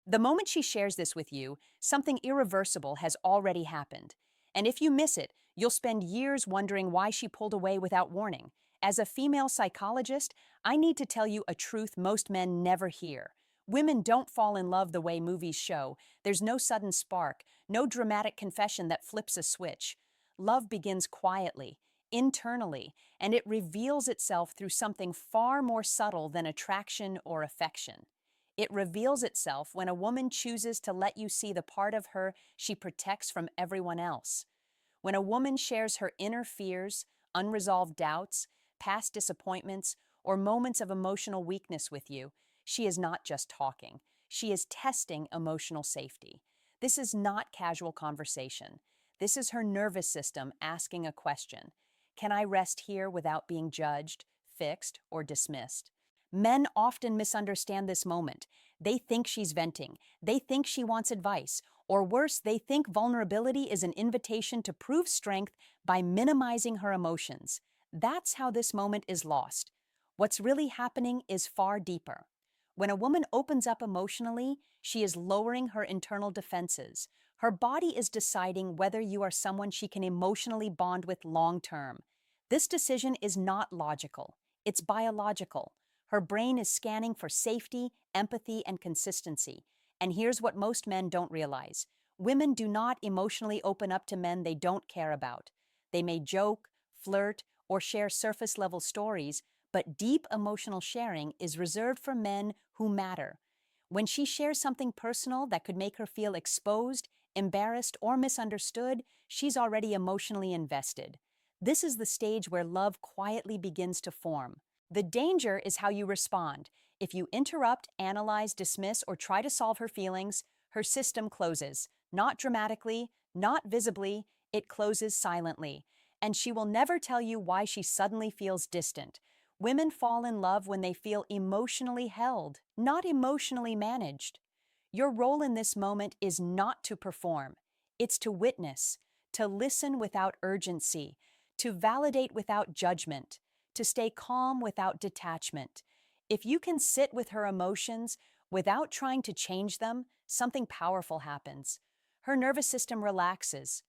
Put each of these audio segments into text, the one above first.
The moment she shares this with you, something irreversible has already happened. And if you miss it, you'll spend years wondering why she pulled away without warning. As a female psychologist, I need to tell you a truth most men never hear. Women don't fall in love the way movies show. There's no sudden spark, no dramatic confession that flips a switch. Love begins quietly, internally, and it reveals itself through something far more subtle than attraction or affection. It reveals itself when a woman chooses to let you see the part of her she protects from everyone else. When a woman shares her inner fears, unresolved doubts, past disappointments, or moments of emotional weakness with you, she is not just talking. She is testing emotional safety. This is not casual conversation. This is her nervous system asking a question. Can I rest here without being judged, fixed, or dismissed? Men often misunderstand this moment. They think she's venting. They think she wants advice. Or worse, they think vulnerability is an invitation to prove strength by minimizing her emotions. That's how this moment is lost. What's really happening is far deeper. When a woman opens up emotionally, she is lowering her internal defenses. Her body is deciding whether you are someone she can emotionally bond with long term. This decision is not logical, it's biological. Her brain is scanning for safety, empathy, and consistency. And here's what most men don't realize. Women do not emotionally open up to men they don't care about. They may joke, flirt, or share surface level stories, but deep emotional sharing is reserved for men who matter. When she shares something personal that could make her feel exposed, embarrassed, or misunderstood, she's already emotionally invested. This is the stage where love quietly begins to form. The danger is how you respond. If you interrupt, analyze, dismiss, or try to solve her feelings, her system closes. Not dramatically, not visibly, it closes silently. And she will never tell you why she suddenly feels distant. Women fall in love when they feel emotionally held, not emotionally managed. Your role in this moment is not to perform. It's to witness, to listen without urgency, to validate without judgment, to stay calm without detachment. If you can sit with her emotions without trying to change them, something powerful happens. Her nervous system relaxes,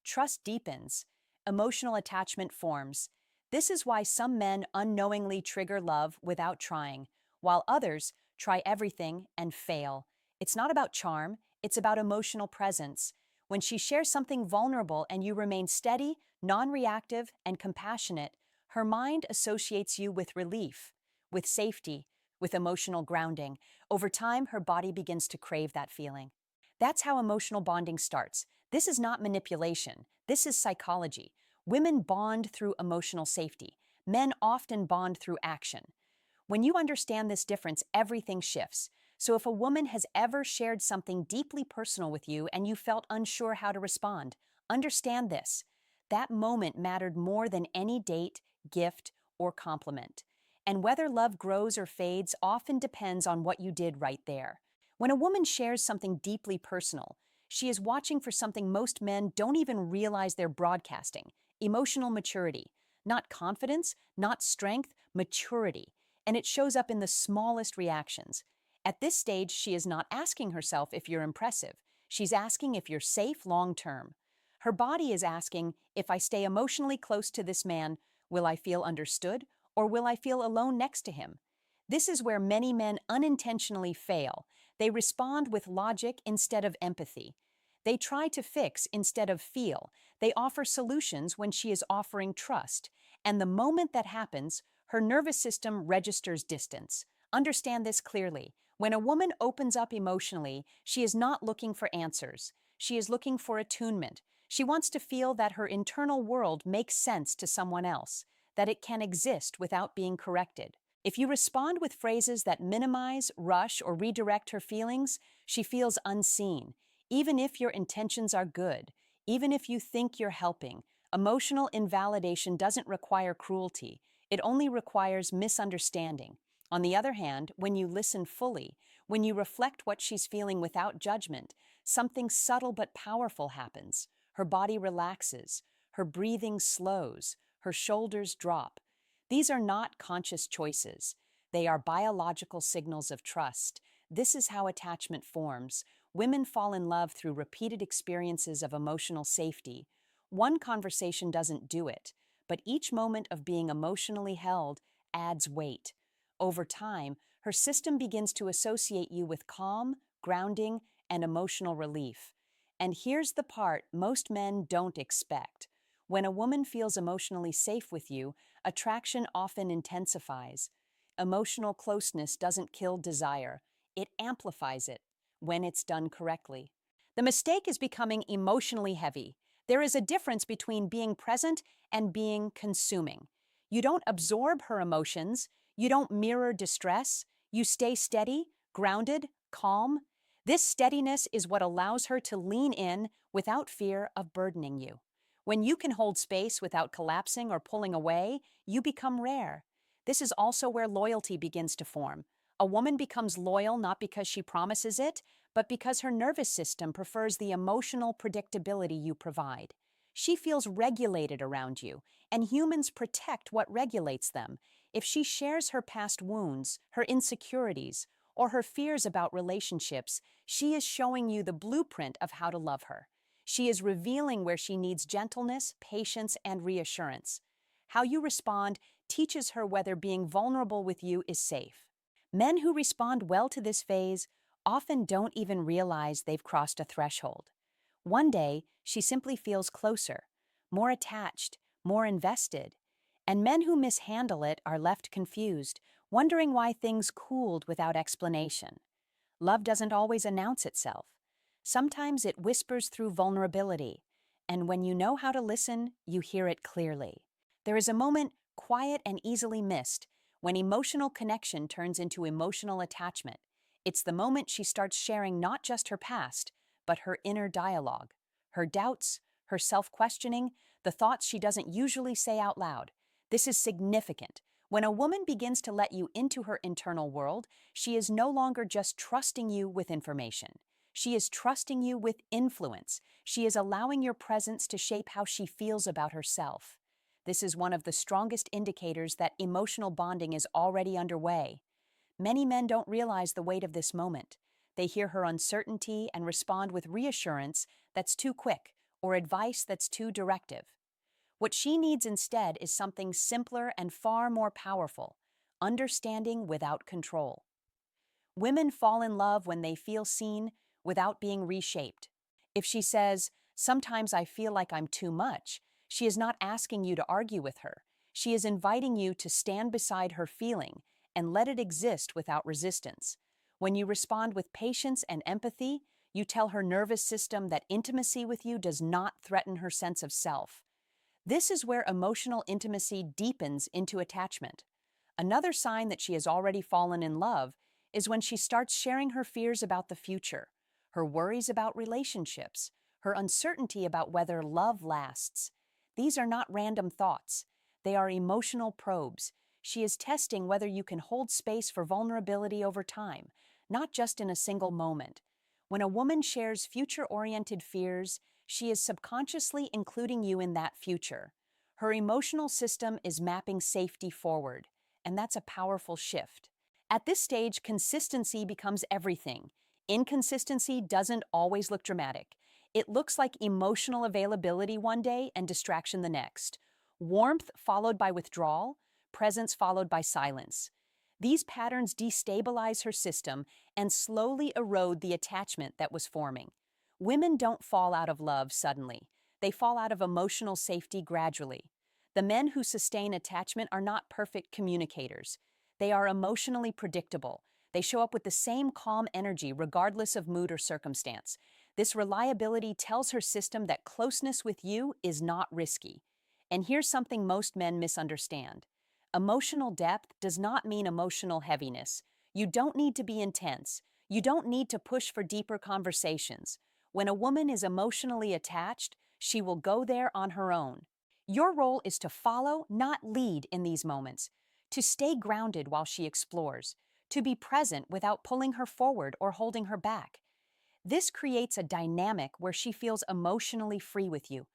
trust deepens, emotional attachment forms. This is why some men unknowingly trigger love without trying, while others try everything and fail. It's not about charm, it's about emotional presence. When she shares something vulnerable and you remain steady, non reactive, and compassionate, her mind associates you with relief, with safety, with emotional grounding. Over time, her body begins to crave that feeling. That's how emotional bonding starts. This is not manipulation. This is psychology. Women bond through emotional safety. Men often bond through action. When you understand this difference, everything shifts. So if a woman has ever shared something deeply personal with you and you felt unsure how to respond, understand this. That moment mattered more than any date, gift, or compliment. And whether love grows or fades often depends on what you did right there. When a woman shares something deeply personal, she is watching for something most men don't even realize they're broadcasting: emotional maturity. Not confidence, not strength, maturity. And it shows up in the smallest reactions. At this stage, she is not asking herself if you're impressive. She's asking if you're safe long term. Her body is asking, if I stay emotionally close to this man, will I feel understood or will I feel alone next to him? This is where many men unintentionally fail. They respond with logic instead of empathy. They try to fix instead of feel. They offer solutions when she is offering trust. And the moment that happens, her nervous system registers distance. Understand this clearly. When a woman opens up emotionally, she is not looking for answers. She is looking for attunement. She wants to feel that her internal world makes sense to someone else, that it can exist without being corrected. If you respond with phrases that minimize, rush, or redirect her feelings, she feels unseen. Even if your intentions are good, even if you think you're helping, emotional invalidation doesn't require cruelty. It only requires misunderstanding. On the other hand, when you listen fully, when you reflect what she's feeling without judgment, something subtle but powerful happens. Her body relaxes, her breathing slows, her shoulders drop. These are not conscious choices. They are biological signals of trust. This is how attachment forms. Women fall in love through repeated experiences of emotional safety. One conversation doesn't do it, but each moment of being emotionally held adds weight. Over time, her system begins to associate you with calm, grounding, and emotional relief. And here's the part most men don't expect. When a woman feels emotionally safe with you, attraction often intensifies. Emotional closeness doesn't kill desire, it amplifies it when it's done correctly. The mistake is becoming emotionally heavy. There is a difference between being present and being consuming. You don't absorb her emotions, you don't mirror distress, you stay steady, grounded, calm. This steadiness is what allows her to lean in without fear of burdening you. When you can hold space without collapsing or pulling away, you become rare. This is also where loyalty begins to form. A woman becomes loyal not because she promises it, but because her nervous system prefers the emotional predictability you provide. She feels regulated around you, and humans protect what regulates them. If she shares her past wounds, her insecurities, or her fears about relationships, she is showing you the blueprint of how to love her. She is revealing where she needs gentleness, patience, and reassurance. How you respond teaches her whether being vulnerable with you is safe. Men who respond well to this phase often don't even realize they've crossed a threshold. One day, she simply feels closer, more attached, more invested. And men who mishandle it are left confused, wondering why things cooled without explanation. Love doesn't always announce itself. Sometimes it whispers through vulnerability, and when you know how to listen, you hear it clearly. There is a moment, quiet and easily missed, when emotional connection turns into emotional attachment. It's the moment she starts sharing not just her past, but her inner dialogue, her doubts, her self-questioning, the thoughts she doesn't usually say out loud. This is significant. When a woman begins to let you into her internal world, she is no longer just trusting you with information. She is trusting you with influence. She is allowing your presence to shape how she feels about herself. This is one of the strongest indicators that emotional bonding is already underway. Many men don't realize the weight of this moment. They hear her uncertainty and respond with reassurance that's too quick or advice that's too directive. What she needs instead is something simpler and far more powerful: understanding without control. Women fall in love when they feel seen without being reshaped. If she says, "Sometimes I feel like I'm too much," she is not asking you to argue with her. She is inviting you to stand beside her feeling and let it exist without resistance. When you respond with patience and empathy, you tell her nervous system that intimacy with you does not threaten her sense of self. This is where emotional intimacy deepens into attachment. Another sign that she has already fallen in love is when she starts sharing her fears about the future, her worries about relationships, her uncertainty about whether love lasts. These are not random thoughts. They are emotional probes. She is testing whether you can hold space for vulnerability over time, not just in a single moment. When a woman shares future-oriented fears, she is subconsciously including you in that future. Her emotional system is mapping safety forward, and that's a powerful shift. At this stage, consistency becomes everything. Inconsistency doesn't always look dramatic. It looks like emotional availability one day and distraction the next. Warmth followed by withdrawal, presence followed by silence. These patterns destabilize her system and slowly erode the attachment that was forming. Women don't fall out of love suddenly. They fall out of emotional safety gradually. The men who sustain attachment are not perfect communicators. They are emotionally predictable. They show up with the same calm energy regardless of mood or circumstance. This reliability tells her system that closeness with you is not risky. And here's something most men misunderstand. Emotional depth does not mean emotional heaviness. You don't need to be intense. You don't need to push for deeper conversations. When a woman is emotionally attached, she will go there on her own. Your role is to follow, not lead in these moments, to stay grounded while she explores, to be present without pulling her forward or holding her back. This creates a dynamic where she feels emotionally free with you.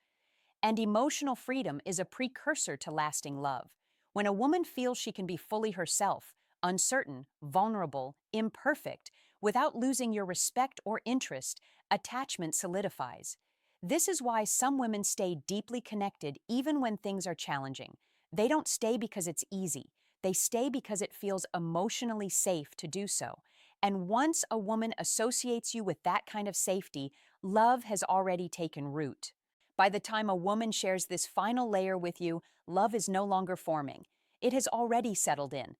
And emotional freedom is a precursor to lasting love. When a woman feels she can be fully herself, uncertain, vulnerable, imperfect, Without losing your respect or interest, attachment solidifies. This is why some women stay deeply connected even when things are challenging. They don't stay because it's easy. They stay because it feels emotionally safe to do so. And once a woman associates you with that kind of safety, love has already taken root. By the time a woman shares this final layer with you, love is no longer forming. It has already settled in.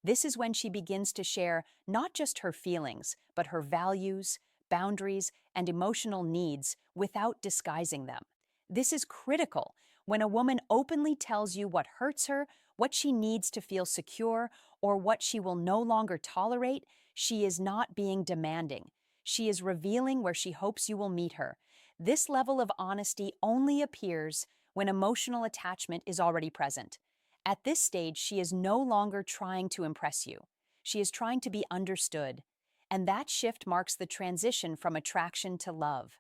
This is when she begins to share not just her feelings, but her values, boundaries, and emotional needs without disguising them. This is critical. When a woman openly tells you what hurts her, what she needs to feel secure, or what she will no longer tolerate, she is not being demanding. She is revealing where she hopes you will meet her. This level of honesty only appears when emotional attachment is already present. At this stage, she is no longer trying to impress you. She is trying to be understood. And that shift marks the transition from attraction to love.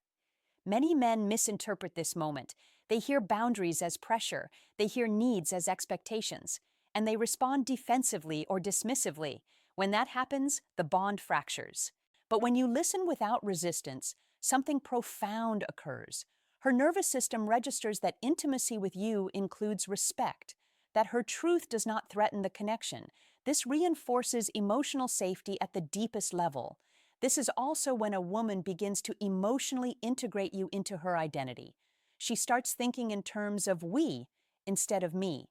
Many men misinterpret this moment. They hear boundaries as pressure, they hear needs as expectations, and they respond defensively or dismissively. When that happens, the bond fractures. But when you listen without resistance, something profound occurs. Her nervous system registers that intimacy with you includes respect, that her truth does not threaten the connection. This reinforces emotional safety at the deepest level. This is also when a woman begins to emotionally integrate you into her identity. She starts thinking in terms of we instead of me,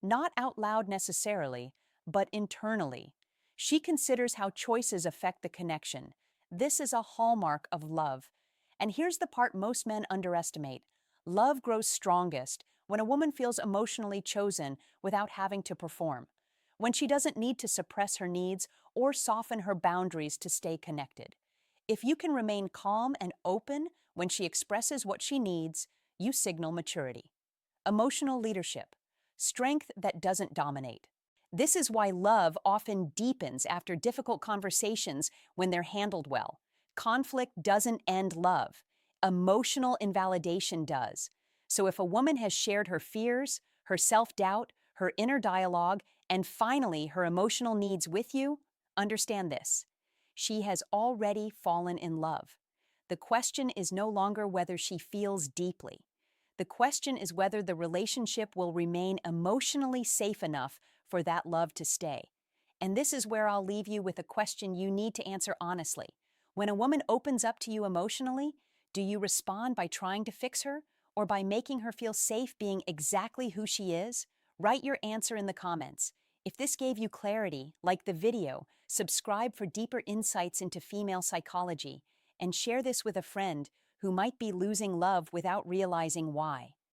not out loud necessarily, but internally. She considers how choices affect the connection. This is a hallmark of love. And here's the part most men underestimate. Love grows strongest when a woman feels emotionally chosen without having to perform, when she doesn't need to suppress her needs or soften her boundaries to stay connected. If you can remain calm and open when she expresses what she needs, you signal maturity. Emotional leadership, strength that doesn't dominate. This is why love often deepens after difficult conversations when they're handled well. Conflict doesn't end love. Emotional invalidation does. So if a woman has shared her fears, her self-doubt, her inner dialogue, and finally her emotional needs with you, understand this. She has already fallen in love. The question is no longer whether she feels deeply. The question is whether the relationship will remain emotionally safe enough for that love to stay. And this is where I'll leave you with a question you need to answer honestly. When a woman opens up to you emotionally, do you respond by trying to fix her or by making her feel safe being exactly who she is? Write your answer in the comments. If this gave you clarity, like the video, subscribe for deeper insights into female psychology, and share this with a friend who might be losing love without realizing why.